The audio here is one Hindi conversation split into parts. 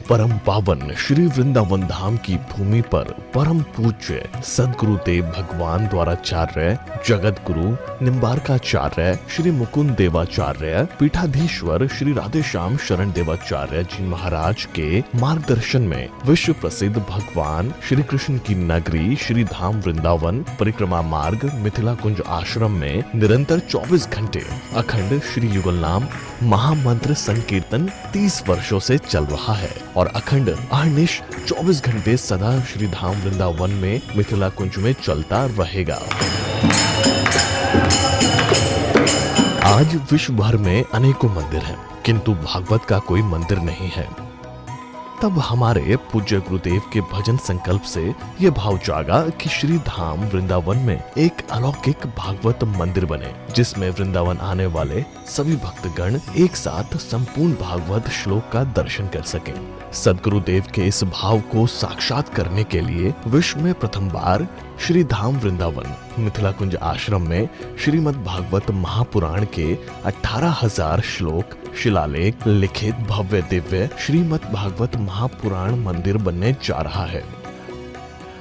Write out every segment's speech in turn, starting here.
परम पावन श्री वृंदावन धाम की भूमि पर परम पूज्य सदगुरुदेव भगवान द्वाराचार्य जगत गुरु निम्बारकाचार्य श्री मुकुंद देवाचार्य पीठाधीश्वर श्री राधेश्याम शरण देवाचार्य जी महाराज के मार्गदर्शन में विश्व प्रसिद्ध भगवान श्री कृष्ण की नगरी श्री धाम वृंदावन परिक्रमा मार्ग मिथिला कुंज आश्रम में निरंतर 24 घंटे अखंड श्री युगल नाम महामंत्र संकीर्तन 30 वर्षों से चल रहा है और अखंड अहर्निश 24 घंटे सदा श्री धाम वृंदावन में मिथिला कुंज में चलता रहेगा। आज विश्व भर में अनेकों मंदिर हैं, किंतु भागवत का कोई मंदिर नहीं है। तब हमारे पूज्य गुरुदेव के भजन संकल्प से ये भाव जागा कि श्री धाम वृंदावन में एक अलौकिक भागवत मंदिर बने, जिसमें वृंदावन आने वाले सभी भक्तगण एक साथ संपूर्ण भागवत श्लोक का दर्शन कर सकें। सदगुरुदेव के इस भाव को साक्षात करने के लिए विश्व में प्रथम बार श्री धाम वृंदावन मिथिला कुंज आश्रम में श्रीमद् भागवत महापुराण के 18,000 श्लोक शिलालेख लिखित भव्य दिव्य श्रीमद् भागवत महापुराण मंदिर बनने जा रहा है।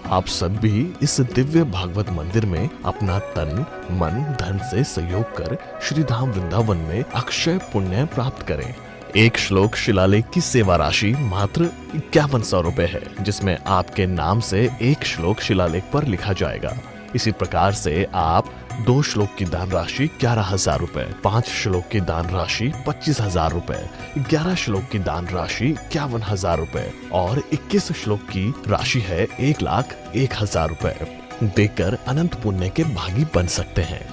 आप सब भी इस दिव्य भागवत मंदिर में अपना तन मन धन से सहयोग कर श्री धाम वृंदावन में अक्षय पुण्य प्राप्त करें। एक श्लोक शिलालेख की सेवा राशि मात्र 5100 रुपए है, जिसमें आपके नाम से एक श्लोक शिलालेख पर लिखा जाएगा। इसी प्रकार से आप 2 श्लोक की दान राशि 11,000 रुपए, 5 श्लोक की दान राशि 25,000 रुपए, 11 श्लोक की दान राशि 51,000 रुपए और 21 श्लोक की राशि है 1,01,000 रुपए देकर अनंत पुण्य के भागी बन सकते हैं।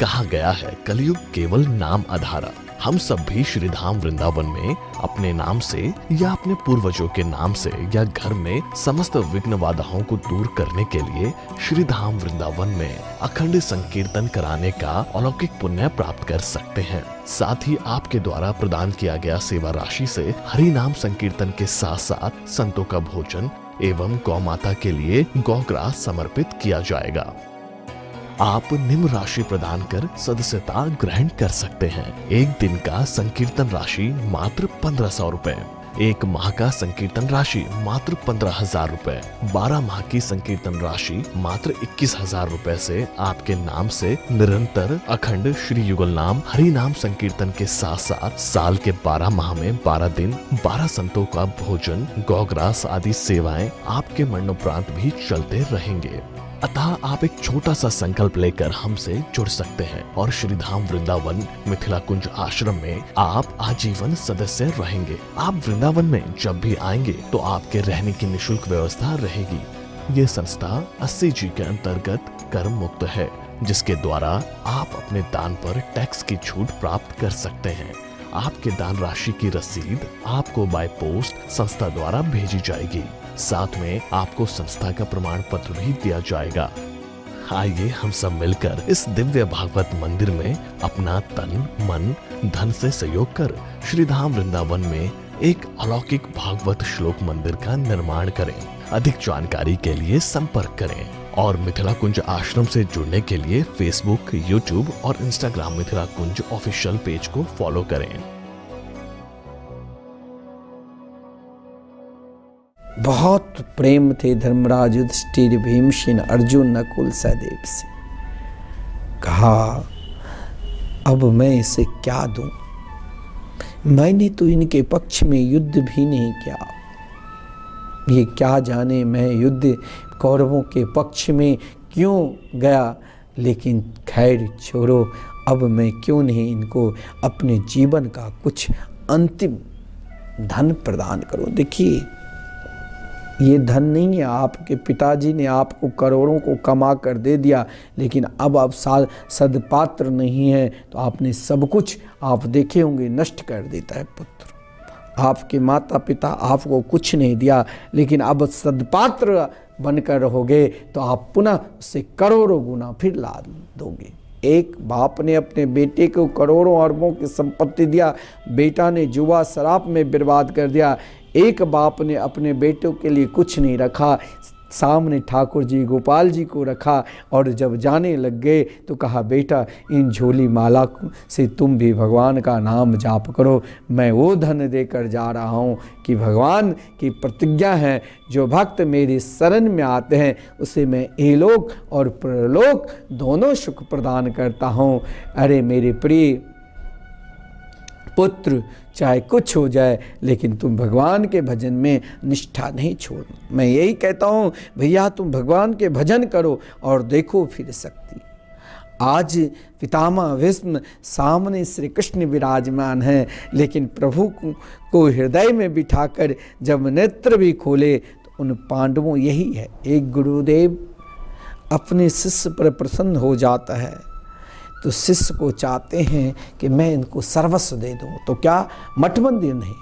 कहा गया है कलयुग केवल नाम आधारा। हम सब भी श्री धाम वृंदावन में अपने नाम से या अपने पूर्वजों के नाम से या घर में समस्त विघ्न बाधाओं को दूर करने के लिए श्री धाम वृंदावन में अखंड संकीर्तन कराने का अलौकिक पुण्य प्राप्त कर सकते हैं। साथ ही आपके द्वारा प्रदान किया गया सेवा राशि से हरि नाम संकीर्तन के साथ साथ संतों का भोजन एवं गौ माता के लिए गौग्रास समर्पित किया जाएगा। आप निम्न राशि प्रदान कर सदस्यता ग्रहण कर सकते हैं। एक दिन का संकीर्तन राशि मात्र 1,500 रुपए, एक माह का संकीर्तन राशि मात्र 15,000 रुपए, 12 माह की संकीर्तन राशि मात्र 21,000 रुपए से आपके नाम से निरंतर अखंड श्री युगल नाम हरि नाम संकीर्तन के साथ साथ साल के 12 माह में 12 दिन 12 संतों का भोजन गौग्रास आदि सेवाएं आपके मरणोपरांत भी चलते रहेंगे। अतः आप एक छोटा सा संकल्प लेकर हमसे जुड़ सकते हैं और श्री धाम वृंदावन मिथिला कुंज आश्रम में आप आजीवन सदस्य रहेंगे। आप वृंदावन में जब भी आएंगे तो आपके रहने की निशुल्क व्यवस्था रहेगी। ये संस्था 80 जी के अंतर्गत कर मुक्त है, जिसके द्वारा आप अपने दान पर टैक्स की छूट प्राप्त कर सकते हैं। आपके दान राशि की रसीद आपको बाय पोस्ट संस्था द्वारा भेजी जाएगी। साथ में आपको संस्था का प्रमाण पत्र भी दिया जाएगा। आइए हम सब मिलकर इस दिव्य भागवत मंदिर में अपना तन मन धन से सहयोग कर श्री धाम वृंदावन में एक अलौकिक भागवत श्लोक मंदिर का निर्माण करें। अधिक जानकारी के लिए संपर्क करें और मिथिला कुंज आश्रम से जुड़ने के लिए फेसबुक, यूट्यूब और इंस्टाग्राम मिथिला कुंज ऑफिशियल पेज को फॉलो करें। बहुत प्रेम थे धर्मराज युधिष्ठिर भीमसेन अर्जुन नकुल सहदेव से। कहा अब मैं इसे क्या दूं? मैंने तो इनके पक्ष में युद्ध भी नहीं किया। ये क्या जाने मैं युद्ध कौरवों के पक्ष में क्यों गया। लेकिन खैर छोड़ो, अब मैं क्यों नहीं इनको अपने जीवन का कुछ अंतिम धन प्रदान करूं। देखिए, ये धन नहीं है, आपके पिताजी ने आपको करोड़ों को कमा कर दे दिया, लेकिन अब आप सदपात्र नहीं है तो आपने सब कुछ आप देखे होंगे नष्ट कर देता है पुत्र। आपके माता पिता आपको कुछ नहीं दिया, लेकिन अब सदपात्र बनकर रहोगे तो आप पुनः उससे करोड़ों गुना फिर ला दोगे। एक बाप ने अपने बेटे को करोड़ों अरबों की संपत्ति दिया, बेटा ने जुआ शराब में बर्बाद कर दिया। एक बाप ने अपने बेटों के लिए कुछ नहीं रखा, सामने ठाकुर जी गोपाल जी को रखा और जब जाने लग गए तो कहा, बेटा इन झोली माला से तुम भी भगवान का नाम जाप करो। मैं वो धन देकर जा रहा हूँ कि भगवान की प्रतिज्ञा है, जो भक्त मेरी शरण में आते हैं उसे मैं इहलोक और परलोक दोनों सुख प्रदान करता हूँ। अरे मेरे प्रिय पुत्र, चाहे कुछ हो जाए लेकिन तुम भगवान के भजन में निष्ठा नहीं छोड़ना। मैं यही कहता हूँ भैया, तुम भगवान के भजन करो और देखो फिर शक्ति। आज पितामह भीष्म सामने श्री कृष्ण विराजमान हैं, लेकिन प्रभु को हृदय में बिठाकर जब नेत्र भी खोले तो उन पांडवों यही है। एक गुरुदेव अपने शिष्य पर प्रसन्न हो जाता है तो शिष्य को चाहते हैं कि मैं इनको सर्वस्व दे दूं, तो क्या मठ मंदिर नहीं,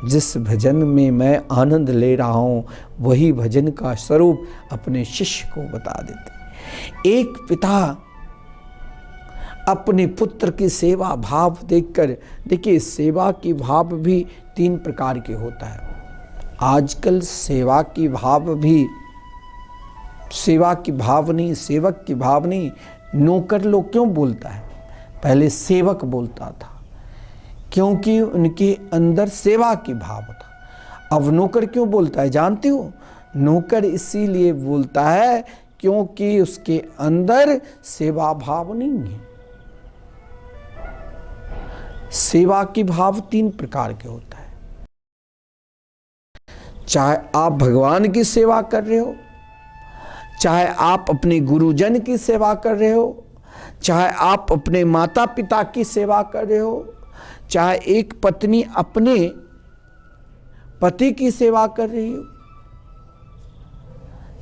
जिस भजन में मैं आनंद ले रहा हूं वही भजन का स्वरूप अपने शिष्य को बता देते। एक पिता अपने पुत्र की सेवा भाव देखकर, देखिए सेवा की भाव भी 3 प्रकार के होता है। आजकल सेवा की भाव भी, सेवा की भाव नहीं, सेवक की भाव नहीं, नौकर लोग क्यों बोलता है, पहले सेवक बोलता था क्योंकि उनके अंदर सेवा की भाव था। अब नौकर क्यों बोलता है जानते हो? नौकर इसीलिए बोलता है क्योंकि उसके अंदर सेवा भाव नहीं है। सेवा की भाव 3 प्रकार के होता है। चाहे आप भगवान की सेवा कर रहे हो, चाहे आप अपने गुरुजन की सेवा कर रहे हो, चाहे आप अपने माता पिता की सेवा कर रहे हो, चाहे एक पत्नी अपने पति की सेवा कर रही हो,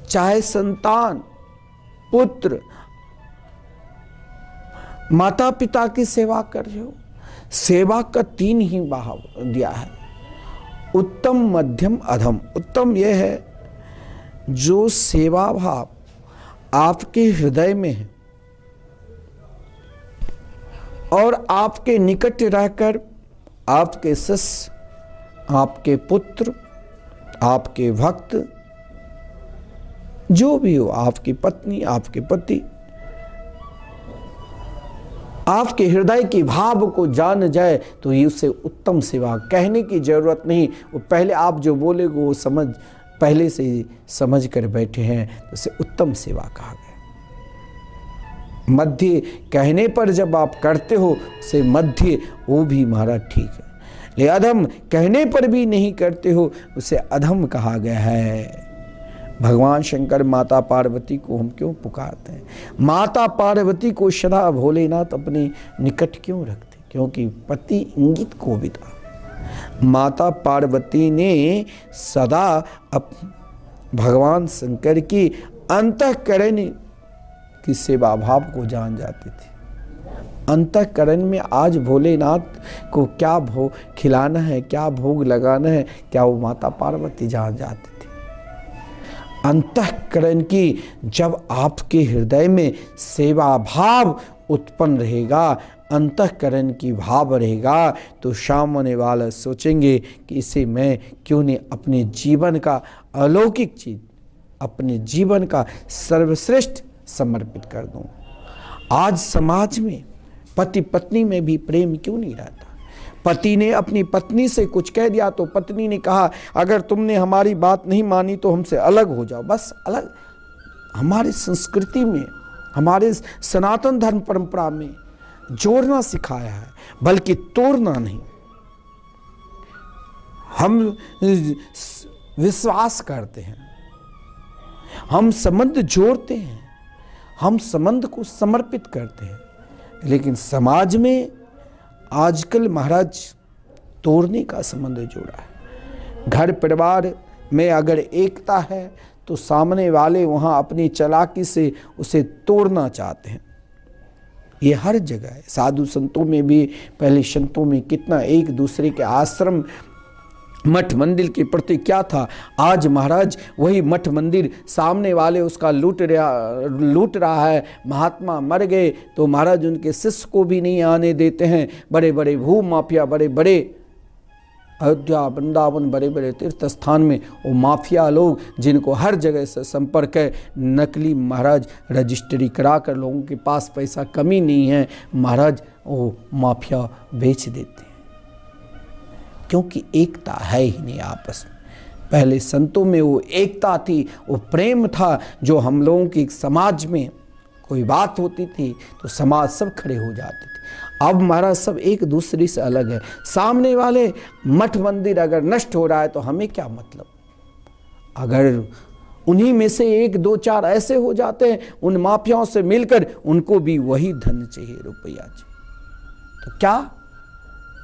चाहे संतान पुत्र माता पिता की सेवा कर रहे हो। सेवा का 3 ही भाव दिया है, उत्तम मध्यम अधम। उत्तम यह है जो सेवा भाव आपके हृदय में है और आपके निकट रहकर आपके शिष्य, आपके पुत्र, आपके भक्त जो भी हो, आपकी पत्नी, आपके पति, आपके हृदय के भाव को जान जाए तो ये उससे उत्तम सेवा। कहने की जरूरत नहीं, वो पहले आप जो बोलेगे वो पहले से ही समझ कर बैठे हैं, तो उसे उत्तम सेवा कहा गया। मध्य कहने पर जब आप करते हो उसे मध्य, वो भी महाराज ठीक है, ले अधम कहने पर भी नहीं करते हो उसे अधम कहा गया है। भगवान शंकर माता पार्वती को हम क्यों पुकारते हैं? माता पार्वती को सदा भोलेनाथ अपने निकट क्यों रखते? क्योंकि पति इंगित को बिता। माता पार्वती ने सदा भगवान शंकर की अंतःकरण की सेवा भाव को जान जाती थी। अंतःकरण में आज भोलेनाथ को क्या भोग खिलाना है, क्या भोग लगाना है, क्या वो माता पार्वती जान जाती थी। अंतःकरण की जब आपके हृदय में सेवा भाव उत्पन्न रहेगा, अंतःकरण की भाव रहेगा, तो सामने वाला सोचेंगे कि इसे मैं क्यों नहीं अपने जीवन का अलौकिक चीज, अपने जीवन का सर्वश्रेष्ठ समर्पित कर दूं। आज समाज में पति पत्नी में भी प्रेम क्यों नहीं रहता? पति ने अपनी पत्नी से कुछ कह दिया तो पत्नी ने कहा अगर तुमने हमारी बात नहीं मानी तो हमसे अलग हो जाओ। बस अलग। हमारी संस्कृति में, हमारे सनातन धर्म परंपरा में जोड़ना सिखाया है, बल्कि तोड़ना नहीं। हम विश्वास करते हैं, हम संबंध जोड़ते हैं, हम संबंध को समर्पित करते हैं, लेकिन समाज में आजकल महाराज तोड़ने का संबंध जोड़ा है। घर परिवार में अगर एकता है तो सामने वाले वहाँ अपनी चालाकी से उसे तोड़ना चाहते हैं। ये हर जगह है। साधु संतों में भी, पहले संतों में कितना एक दूसरे के आश्रम मठ मंदिर के प्रति क्या था। आज महाराज वही मठ मंदिर सामने वाले उसका लूट रहा है। महात्मा मर गए तो महाराज उनके शिष्य को भी नहीं आने देते हैं। बड़े बड़े भू माफिया, बड़े बड़े अयोध्या वृंदावन, बड़े बड़े तीर्थ स्थान में वो माफिया लोग जिनको हर जगह से संपर्क है, नकली महाराज रजिस्ट्री करा कर लोगों के पास पैसा कमी नहीं है, महाराज वो माफिया बेच देते हैं, क्योंकि एकता है ही नहीं आपस में। पहले संतों में वो एकता थी, वो प्रेम था, जो हम लोगों की समाज में कोई बात होती थी तो समाज सब खड़े हो जाते थे। अब महाराज सब एक दूसरे से अलग है। सामने वाले मठ मंदिर अगर नष्ट हो रहा है तो हमें क्या मतलब। अगर उन्हीं में से एक दो चार ऐसे हो जाते हैं, उन माफियाओं से मिलकर, उनको भी वही धन चाहिए, रुपया चाहिए, तो क्या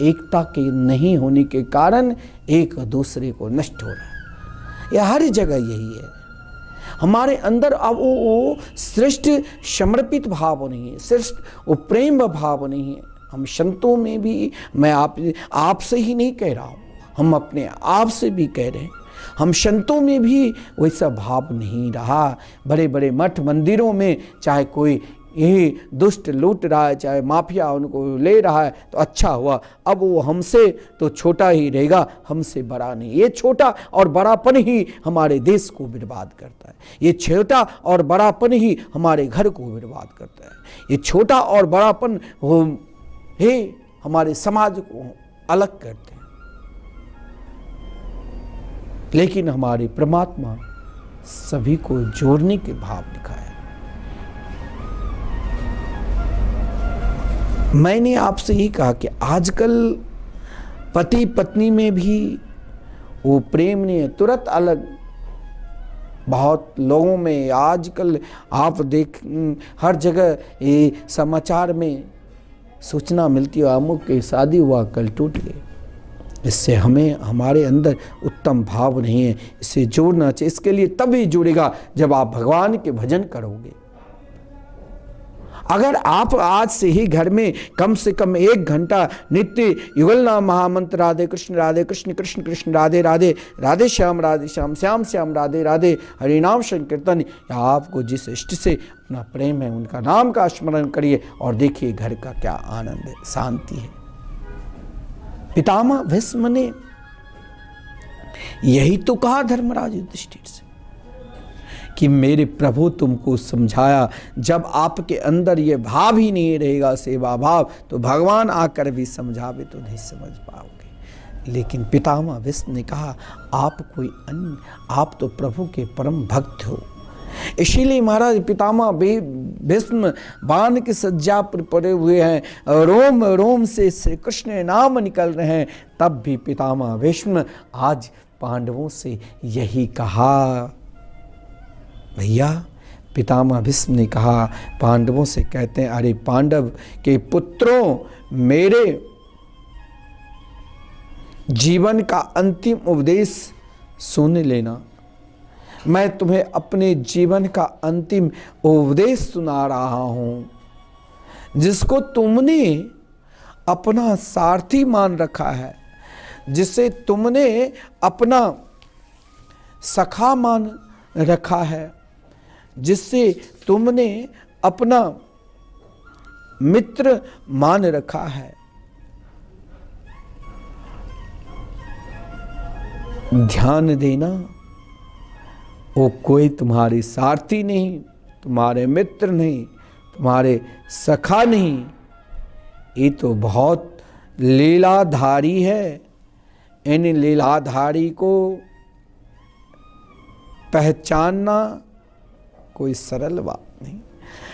एकता के नहीं होने के कारण एक दूसरे को नष्ट हो रहा है। यह हर जगह यही है। हमारे अंदर अब वो श्रेष्ठ समर्पित भाव नहीं है, श्रेष्ठ वो प्रेम भाव नहीं है। हम संतों में भी, मैं आपसे ही नहीं कह रहा हूँ, हम अपने आप से भी कह रहे हैं, हम संतों में भी वैसा भाव नहीं रहा। बड़े बड़े मठ मंदिरों में चाहे कोई यही दुष्ट लूट रहा है, चाहे माफिया उनको ले रहा है, तो अच्छा हुआ, अब वो हमसे तो छोटा ही रहेगा, हमसे बड़ा नहीं। ये छोटा और बड़ापन ही हमारे देश को बर्बाद करता है, ये छोटा और बड़ापन ही हमारे घर को बर्बाद करता है, ये छोटा और बड़ापन ही हमारे समाज को अलग करते हैं। लेकिन हमारे परमात्मा सभी को जोड़ने के भाव दिखाया। मैंने आपसे ही कहा कि आजकल पति पत्नी में भी वो प्रेम नहीं है, तुरंत अलग। बहुत लोगों में आजकल आप देख, हर जगह ये समाचार में सूचना मिलती है, अमुक की शादी हुआ कल टूट गई। इससे हमें हमारे अंदर उत्तम भाव नहीं है, इसे जोड़ना चाहिए। इसके लिए तभी जुड़ेगा जब आप भगवान के भजन करोगे। अगर आप आज से ही घर में कम से कम 1 घंटा नित्य युगल नाम महामंत्र राधे कृष्ण कृष्ण कृष्ण राधे राधे, राधे श्याम श्याम श्याम राधे राधे, हरिनाम संकीर्तन, या आपको जिस इष्ट से अपना प्रेम है उनका नाम का स्मरण करिए और देखिए घर का क्या आनंद है, शांति है। पितामह भीष्म ने यही तो कहा धर्मराज युधिष्ठिर से कि मेरे प्रभु तुमको समझाया, जब आपके अंदर ये भाव ही नहीं रहेगा, सेवा भाव, तो भगवान आकर भी समझावे तो नहीं समझ पाओगे। लेकिन पितामह भीष्म ने कहा आप कोई अन्य, आप तो प्रभु के परम भक्त हो। इसीलिए महाराज पितामह भीष्म बाण की सज्जा पर पड़े हुए हैं, रोम रोम से श्री कृष्ण नाम निकल रहे हैं, तब भी पितामह भीष्म आज पांडवों से यही कहा। भैया, पितामह भीष्म ने कहा पांडवों से, कहते हैं अरे पांडव के पुत्रों, मेरे जीवन का अंतिम उपदेश सुन लेना। मैं तुम्हें अपने जीवन का अंतिम उपदेश सुना रहा हूं, जिसको तुमने अपना सारथी मान रखा है, जिसे तुमने अपना सखा मान रखा है, जिससे तुमने अपना मित्र मान रखा है। ध्यान देना, वो कोई तुम्हारी सारथी नहीं, तुम्हारे मित्र नहीं, तुम्हारे सखा नहीं, ये तो बहुत लीलाधारी है। इन लीलाधारी को पहचानना कोई सरल बात नहीं।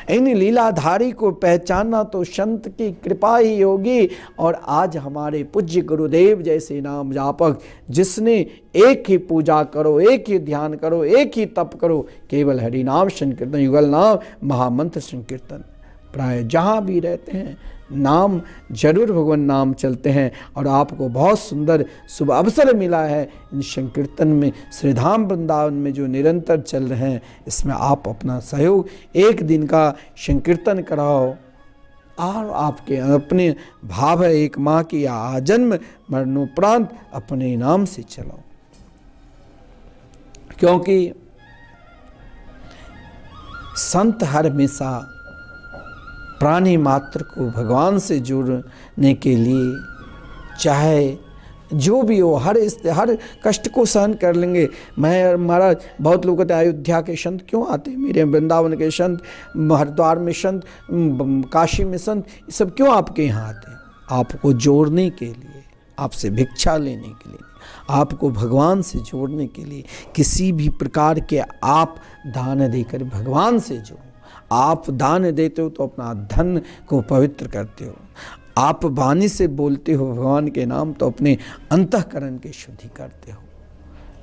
इन लीलाधारी को पहचानना तो संत की कृपा ही होगी। और आज हमारे पूज्य गुरुदेव जैसे नाम जापक, जिसने एक ही पूजा करो, एक ही ध्यान करो, एक ही तप करो, केवल हरि नाम संकीर्तन, युगल नाम महामंत्र संकीर्तन, प्राय जहाँ भी रहते हैं नाम जरूर भगवान नाम चलते हैं। और आपको बहुत सुंदर शुभ अवसर मिला है इन संकीर्तन में, श्रीधाम वृंदावन में जो निरंतर चल रहे हैं, इसमें आप अपना सहयोग, एक दिन का संकीर्तन कराओ, और आपके अपने भाव है एक माँ की आजन्म मरणोपरांत अपने नाम से चलाओ। क्योंकि संत हर हमेशा प्राणी मात्र को भगवान से जोड़ने के लिए चाहे जो भी हो हर कष्ट को सहन कर लेंगे। मैं महाराज बहुत लोग कहते हैं अयोध्या के संत क्यों आते हैं, मेरे वृंदावन के संत, हरिद्वार में संत, काशी में संत, ये सब क्यों आपके यहाँ आते हैं? आपको जोड़ने के लिए, आपसे भिक्षा लेने के लिए, आपको भगवान से जोड़ने के लिए। किसी भी प्रकार के आप दान देकर भगवान से जोड़ो। आप दान देते हो तो अपना धन को पवित्र करते हो। आप वाणी से बोलते हो भगवान के नाम तो अपने अंतःकरण की शुद्धि करते हो।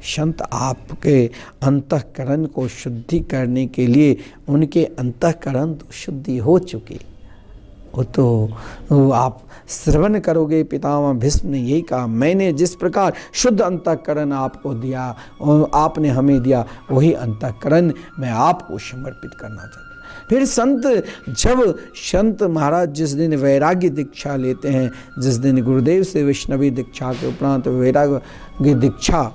संत आपके अंतःकरण को शुद्धि करने के लिए उनके अंतःकरण तो शुद्धि हो चुके, वो आप श्रवण करोगे। पितामह भीष्म ने यही कहा, मैंने जिस प्रकार शुद्ध अंतःकरण आपको दिया और आपने हमें दिया, वही अंतःकरण मैं आपको समर्पित करना चाहता हूँ। फिर संत महाराज जिस दिन वैराग्य दीक्षा लेते हैं, जिस दिन गुरुदेव से वैष्णवी दीक्षा के उपरांत वैराग्य दीक्षा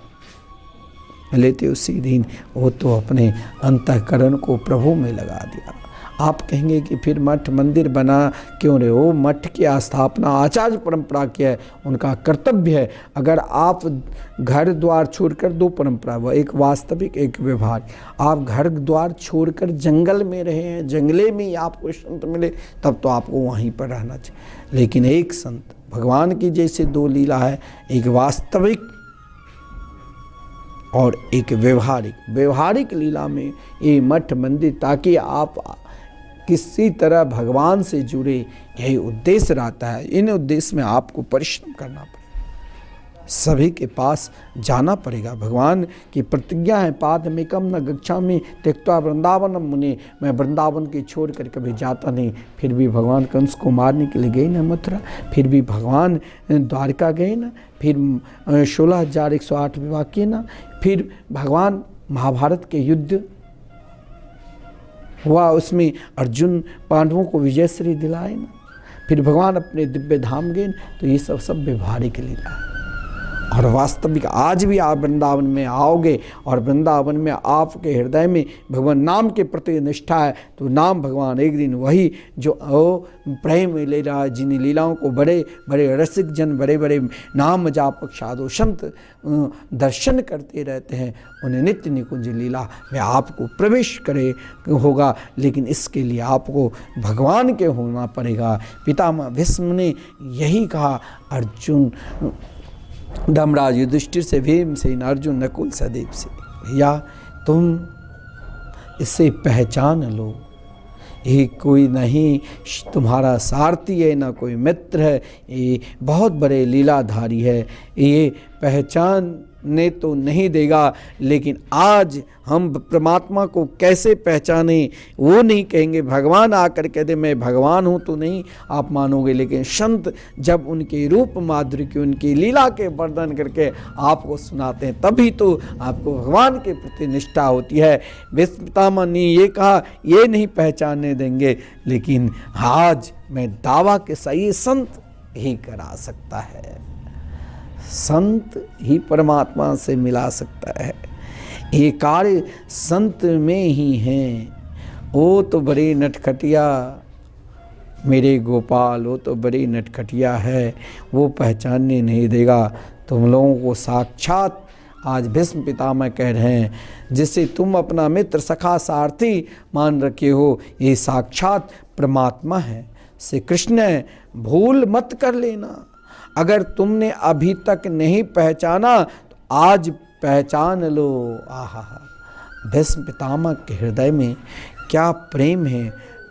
लेते उसी दिन वो तो अपने अंतःकरण को प्रभु में लगा दिया। आप कहेंगे कि फिर मठ मंदिर बना क्यों रहे हो? मठ की स्थापना आचार्य परंपरा की है, उनका कर्तव्य है। अगर आप घर द्वार छोड़कर, दो परंपरा, वह एक वास्तविक एक व्यवहार, आप घर द्वार छोड़कर जंगल में रहे हैं, जंगले में ही आपको संत मिले, तब तो आपको वहीं पर रहना चाहिए। लेकिन एक संत भगवान की जैसे दो लीला है, एक वास्तविक और एक व्यवहारिक लीला में ये मठ मंदिर, ताकि आप किसी तरह भगवान से जुड़े, यही उद्देश्य रहता है। इन उद्देश्य में आपको परिश्रम करना पड़ेगा, सभी के पास जाना पड़ेगा। भगवान की प्रतिज्ञा है, पादमेकं न गच्छामि त्यक्त्वा वृंदावनम मुने, मैं वृंदावन की छोड़ कर कभी जाता नहीं। फिर भी भगवान कंस को मारने के लिए गए ना मथुरा, फिर भी भगवान द्वारका गए ना, फिर 16,108 विवाह किए ना, फिर भगवान महाभारत के युद्ध हुआ, उसमें अर्जुन पांडवों को विजयश्री दिलाए ना, फिर भगवान अपने दिव्य धाम गए। तो ये सब व्यवहारिक लीला है। और वास्तविक आज भी आप वृंदावन में आओगे और वृंदावन में आपके हृदय में भगवान नाम के प्रति निष्ठा है, तो नाम भगवान एक दिन वही जो प्रेम ले रहा है, जिन लीलाओं को बड़े बड़े रसिक जन, बड़े बड़े नाम जापक साधु संत दर्शन करते रहते हैं, उन्हें नित्य निकुंज लीला में आपको प्रवेश करे होगा। लेकिन इसके लिए आपको भगवान के होना पड़ेगा। पितामह भीष्म ने यही कहा अर्जुन, धर्मराज युधिष्ठिर से, भीमसेन, अर्जुन, नकुल, सहदेव से, भैया तुम इसे पहचान लो, ये कोई नहीं तुम्हारा सारथी है, ना कोई मित्र है, ये बहुत बड़े लीलाधारी है। ये पहचानने तो नहीं देगा, लेकिन आज हम परमात्मा को कैसे पहचाने, वो नहीं कहेंगे। भगवान आकर कह दे मैं भगवान हूँ तो नहीं आप मानोगे, लेकिन संत जब उनके रूप माधुर्य की, उनकी लीला के वर्णन करके आपको सुनाते हैं, तभी तो आपको भगवान के प्रति निष्ठा होती है। भीष्म पितामह ने ये कहा, ये नहीं पहचानने देंगे, लेकिन आज मैं दावा के सही संत ही करा सकता है, संत ही परमात्मा से मिला सकता है। ये कार्य संत में ही हैं। वो तो बड़ी नटखटिया मेरे गोपाल, वो तो बड़ी नटखटिया है, वो पहचानने नहीं देगा तुम लोगों को। साक्षात आज भीष्म पितामह कह रहे हैं, जिसे तुम अपना मित्र सखा सारथी मान रखे हो, ये साक्षात परमात्मा है, श्री कृष्ण है, भूल मत कर लेना। अगर तुमने अभी तक नहीं पहचाना तो आज पहचान लो। आहा, भीष्म पितामह के हृदय में क्या प्रेम है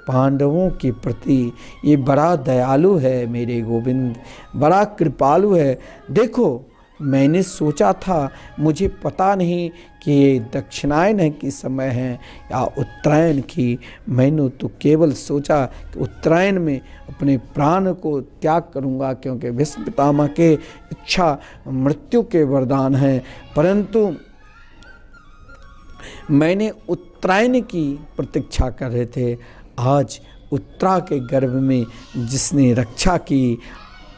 पांडवों के प्रति। ये बड़ा दयालु है मेरे गोविंद, बड़ा कृपालु है। देखो मैंने सोचा था, मुझे पता नहीं कि ये दक्षिणायन की समय है या उत्तरायण की। मैंने तो केवल सोचा कि उत्तरायण में अपने प्राण को त्याग करूंगा, क्योंकि भीष्म पितामह के इच्छा मृत्यु के वरदान हैं। परंतु मैंने उत्तरायण की प्रतीक्षा कर रहे थे, आज उत्तरा के गर्भ में जिसने रक्षा की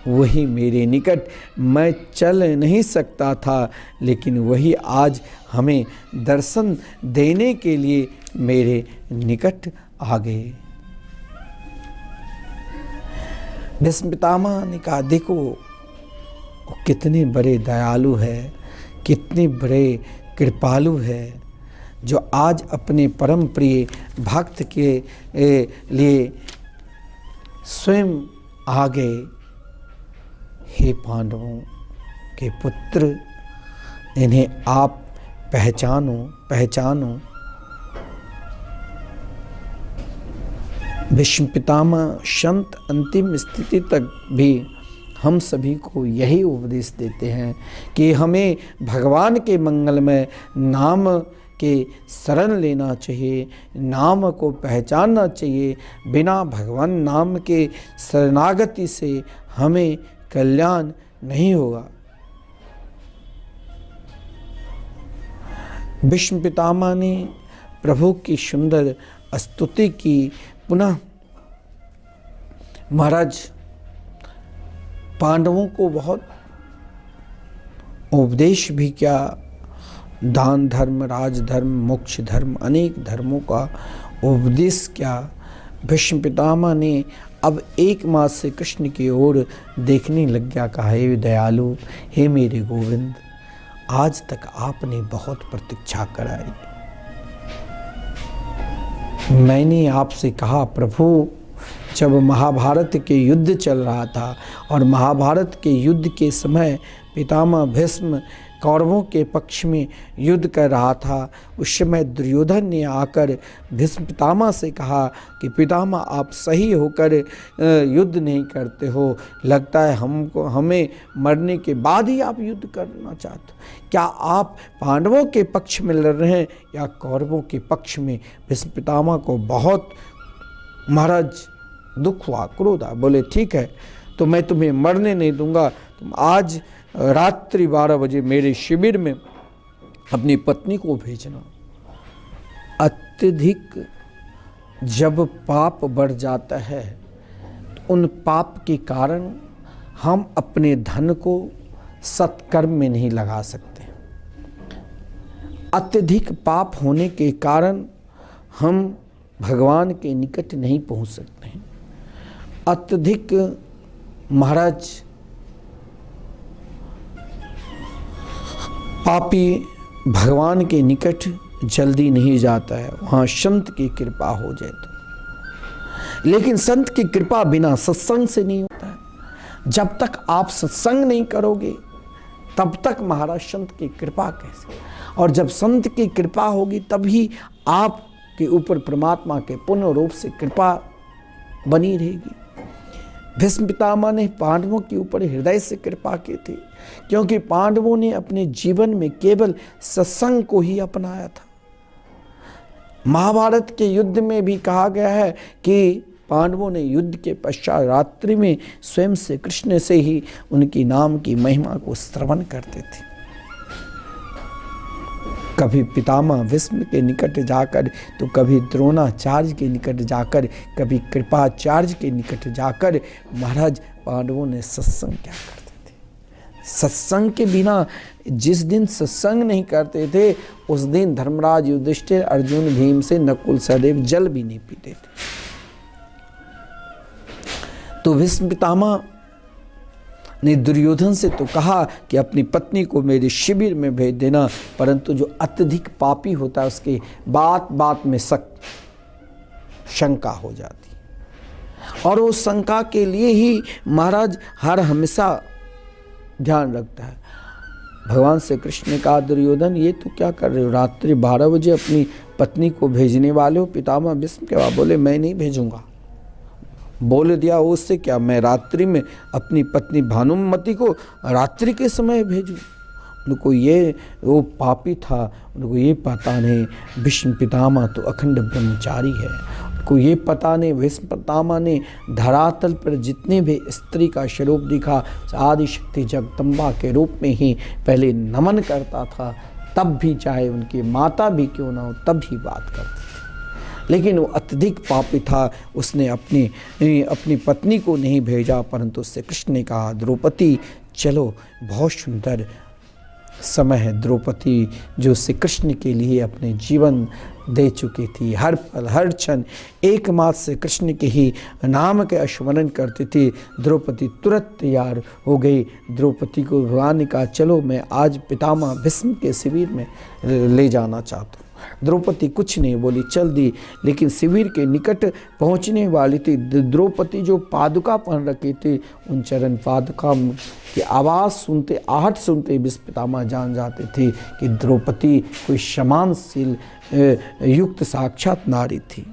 वही मेरे निकट, मैं चल नहीं सकता था लेकिन वही आज हमें दर्शन देने के लिए मेरे निकट आ गए। भीष्म पितामह ने कहा, देखो वो कितने बड़े दयालु है, कितने बड़े कृपालु है, जो आज अपने परम प्रिय भक्त के लिए स्वयं आ गए। हे पांडवों के पुत्र, इन्हें आप पहचानो। भीष्म पितामह संत अंतिम स्थिति तक भी हम सभी को यही उपदेश देते हैं कि हमें भगवान के मंगलमय नाम के शरण लेना चाहिए, नाम को पहचानना चाहिए। बिना भगवान नाम के शरणागति से हमें कल्याण नहीं होगा। भीष्म पितामह ने प्रभु की सुंदर स्तुति की। पुनः महाराज पांडवों को बहुत उपदेश भी किया, दान धर्म, राजधर्म, मोक्ष धर्म, अनेक धर्मों का उपदेश किया। भीष्म पितामह ने अब एक मास से कृष्ण की ओर देखने लग गया। कहा, हे दयालु, हे मेरे गोविंद, आज तक आपने बहुत प्रतीक्षा कराई। मैंने आपसे कहा प्रभु, जब महाभारत के युद्ध चल रहा था और महाभारत के युद्ध के समय पितामह भीष्म कौरवों के पक्ष में युद्ध कर रहा था, उस समय दुर्योधन ने आकर भीष्म पितामह से कहा कि पितामह आप सही होकर युद्ध नहीं करते हो, लगता है हमें मरने के बाद ही आप युद्ध करना चाहते हो। क्या आप पांडवों के पक्ष में लड़ रहे हैं या कौरवों के पक्ष में? भीष्म पितामह को बहुत महाराज दुख हुआ, क्रोध आया। बोले, ठीक है, तो मैं तुम्हें मरने नहीं दूंगा, तुम आज रात्रि 12 बजे मेरे शिविर में अपनी पत्नी को भेजना। अत्यधिक जब पाप बढ़ जाता है तो उन पाप के कारण हम अपने धन को सत्कर्म में नहीं लगा सकते। अत्यधिक पाप होने के कारण हम भगवान के निकट नहीं पहुंच सकते हैं। अत्यधिक महाराज पापी भगवान के निकट जल्दी नहीं जाता है, वहाँ संत की कृपा हो जाए तो। लेकिन संत की कृपा बिना सत्संग से नहीं होता है। जब तक आप सत्संग नहीं करोगे तब तक महाराज संत की कृपा कैसे? और जब संत की कृपा होगी तभी आपके ऊपर परमात्मा के पूर्ण रूप से कृपा बनी रहेगी। भीष्म पितामह ने पांडवों के ऊपर हृदय से कृपा की थी, क्योंकि पांडवों ने अपने जीवन में केवल सत्संग को ही अपनाया था। महाभारत के युद्ध में भी कहा गया है कि पांडवों ने युद्ध के पश्चात रात्रि में स्वयं से कृष्ण से ही उनकी नाम की महिमा को श्रवण करते थे। कभी पितामह भीष्म के निकट जाकर, तो कभी द्रोणाचार्य के निकट जाकर, कभी कृपाचार्य के निकट जाकर महाराज पांडवों ने सत्संग क्या करते थे। सत्संग के बिना जिस दिन सत्संग नहीं करते थे उस दिन धर्मराज, युधिष्ठिर, अर्जुन, भीमसेन, नकुल, सहदेव जल भी नहीं पीते थे। तो भीष्म पितामह ने दुर्योधन से तो कहा कि अपनी पत्नी को मेरे शिविर में भेज देना, परंतु जो अत्यधिक पापी होता है उसके बात बात में शंका हो जाती, और उस शंका के लिए ही महाराज हर हमेशा ध्यान रखता है। भगवान से कृष्ण ने कहा, दुर्योधन ये तो क्या कर रहे हो, रात्रि 12 बजे अपनी पत्नी को भेजने वाले हो? पितामह भीष्म के बाद बोले, मैं नहीं भेजूंगा। बोल दिया, उससे क्या, मैं रात्रि में अपनी पत्नी भानुमति को रात्रि के समय भेजूं? उनको ये, वो पापी था, उनको ये पता नहीं भीष्म पितामह तो अखंड ब्रह्मचारी है। उनको ये पता नहीं भीष्म पितामह ने धरातल पर जितने भी स्त्री का स्वरूप दिखा आदि शक्ति जगदम्बा के रूप में ही पहले नमन करता था, तब भी चाहे उनकी माता भी क्यों ना हो तब भी बात करते थे। लेकिन वो अत्यधिक पापी था। उसने अपनी पत्नी को नहीं भेजा, परंतु उससे कृष्ण ने कहा, द्रौपदी चलो, बहुत सुंदर समय है। द्रौपदी जो श्री कृष्ण के लिए अपने जीवन दे चुकी थी, हर पल हर क्षण एकमात्र से कृष्ण के ही नाम के स्मरण करती थी। द्रौपदी तुरंत तैयार हो गई। द्रौपदी को भगवान ने कहा, चलो मैं आज पितामह भीष्म के शिविर में ले जाना चाहता हूँ। द्रौपदी कुछ नहीं बोली, चल दी। लेकिन शिविर के निकट पहुंचने वाली थी। द्रौपदी जो पादुका पहन रखी थी, उन चरण पादुका की आवाज़ सुनते, आहट सुनते भीष्म पितामह जान जाते थे कि द्रौपदी कोई क्षमाशील युक्त साक्षात नारी थी।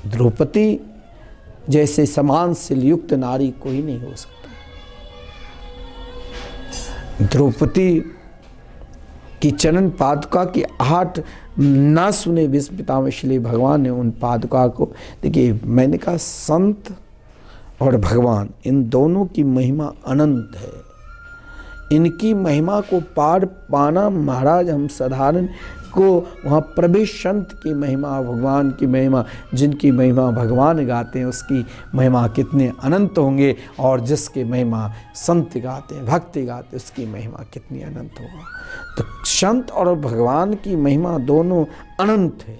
द्रौपदी जैसे सम्मानशील युक्त नारी कोई नहीं हो सकता। द्रौपदी की चरण पादुका की आहट ना सुने भीष्म पितामह, इसलिए भगवान ने उन पादुका को, देखिए मैंने कहा संत और भगवान इन दोनों की महिमा अनंत है। इनकी महिमा को पार पाना महाराज, हम साधारण को वहाँ प्रवेश, संत की महिमा, भगवान की महिमा, जिनकी महिमा भगवान गाते हैं उसकी महिमा कितने अनंत होंगे, और जिसकी महिमा संत गाते हैं, भक्ति गाते हैं, उसकी महिमा कितनी अनंत होगा। तो संत और भगवान की महिमा दोनों अनंत है।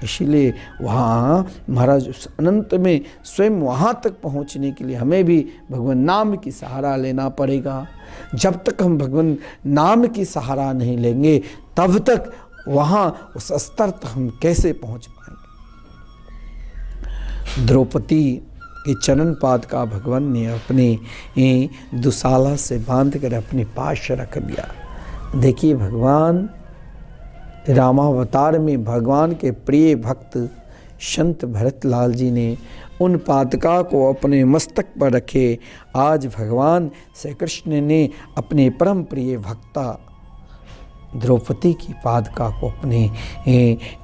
इसीलिए वहाँ महाराज उस अनंत में स्वयं वहाँ तक पहुँचने के लिए हमें भी भगवान नाम की सहारा लेना पड़ेगा। जब तक हम भगवान नाम की सहारा नहीं लेंगे, तब तक वहाँ उस स्तर तक हम कैसे पहुँच पाएंगे। द्रौपदी के चरण पाद का भगवान ने अपने दुशाला से बांध कर अपने पास रख दिया। देखिए भगवान रामावतार में भगवान के प्रिय भक्त संत भरतलाल जी ने उन पादुका को अपने मस्तक पर रखे। आज भगवान श्री कृष्ण ने अपने परम प्रिय भक्ता द्रौपदी की पादुका को अपने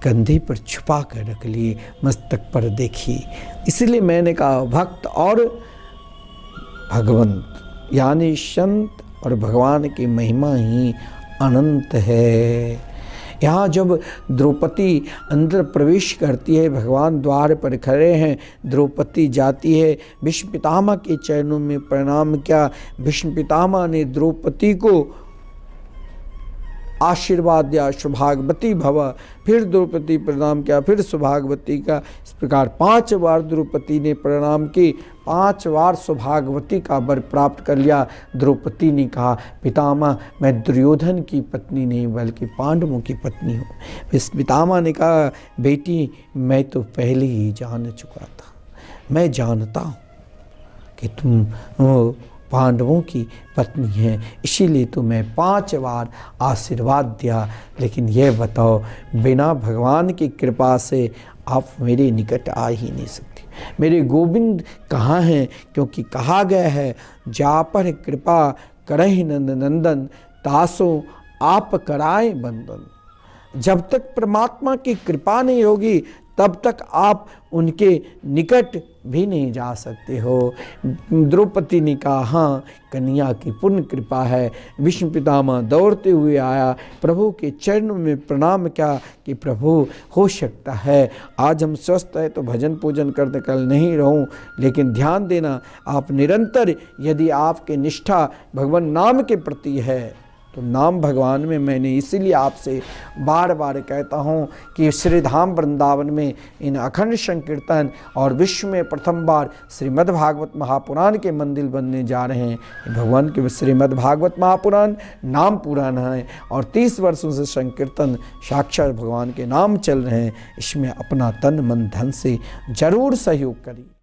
कंधे पर छुपा कर रख लिए, मस्तक पर देखी। इसलिए मैंने कहा भक्त और भगवंत यानी संत और भगवान की महिमा ही अनंत है। यहाँ जब द्रौपदी अंदर प्रवेश करती है, भगवान द्वार पर खड़े हैं, द्रौपदी जाती है, भीष्म पितामह के चरणों में प्रणाम किया। भीष्म पितामह ने द्रौपदी को आशीर्वाद दिया, सौभाग्यवती भव। फिर द्रौपदी प्रणाम किया, फिर सौभाग्यवती का। इस प्रकार 5 बार द्रौपदी ने प्रणाम की, 5 बार सौभाग्यवती का वर प्राप्त कर लिया। द्रौपदी ने कहा, पितामह मैं दुर्योधन की पत्नी नहीं बल्कि पांडवों की पत्नी हूँ। इस पितामह ने कहा, बेटी मैं तो पहले ही जान चुका था, मैं जानता हूँ कि तुम पांडवों की पत्नी हैं, इसीलिए तो मैं 5 बार आशीर्वाद दिया। लेकिन यह बताओ, बिना भगवान की कृपा से आप मेरे निकट आ ही नहीं सकते। मेरे गोविंद कहाँ हैं? क्योंकि कहा गया है, जा पर कृपा करहि नंद नंदन, तासो आप कराए बंदन। जब तक परमात्मा की कृपा नहीं होगी, तब तक आप उनके निकट भी नहीं जा सकते हो। द्रौपदी ने कहा, हाँ कन्या की पूर्ण कृपा है। भीष्म पितामह दौड़ते हुए आया, प्रभु के चरणों में प्रणाम किया कि प्रभु हो सकता है आज हम स्वस्थ हैं तो भजन पूजन करते कल नहीं रहूं, लेकिन ध्यान देना आप निरंतर यदि आपके निष्ठा भगवान नाम के प्रति है तो नाम भगवान में, मैंने इसीलिए आपसे बार बार कहता हूँ कि श्रीधाम वृंदावन में इन अखंड संकीर्तन और विश्व में प्रथम बार श्रीमद् भागवत महापुराण के मंदिर बनने जा रहे हैं। भगवान के श्रीमद् भागवत महापुराण नाम पुराण है और 30 वर्षों से संकीर्तन साक्षात भगवान के नाम चल रहे हैं। इसमें अपना तन मन धन से जरूर सहयोग करिए।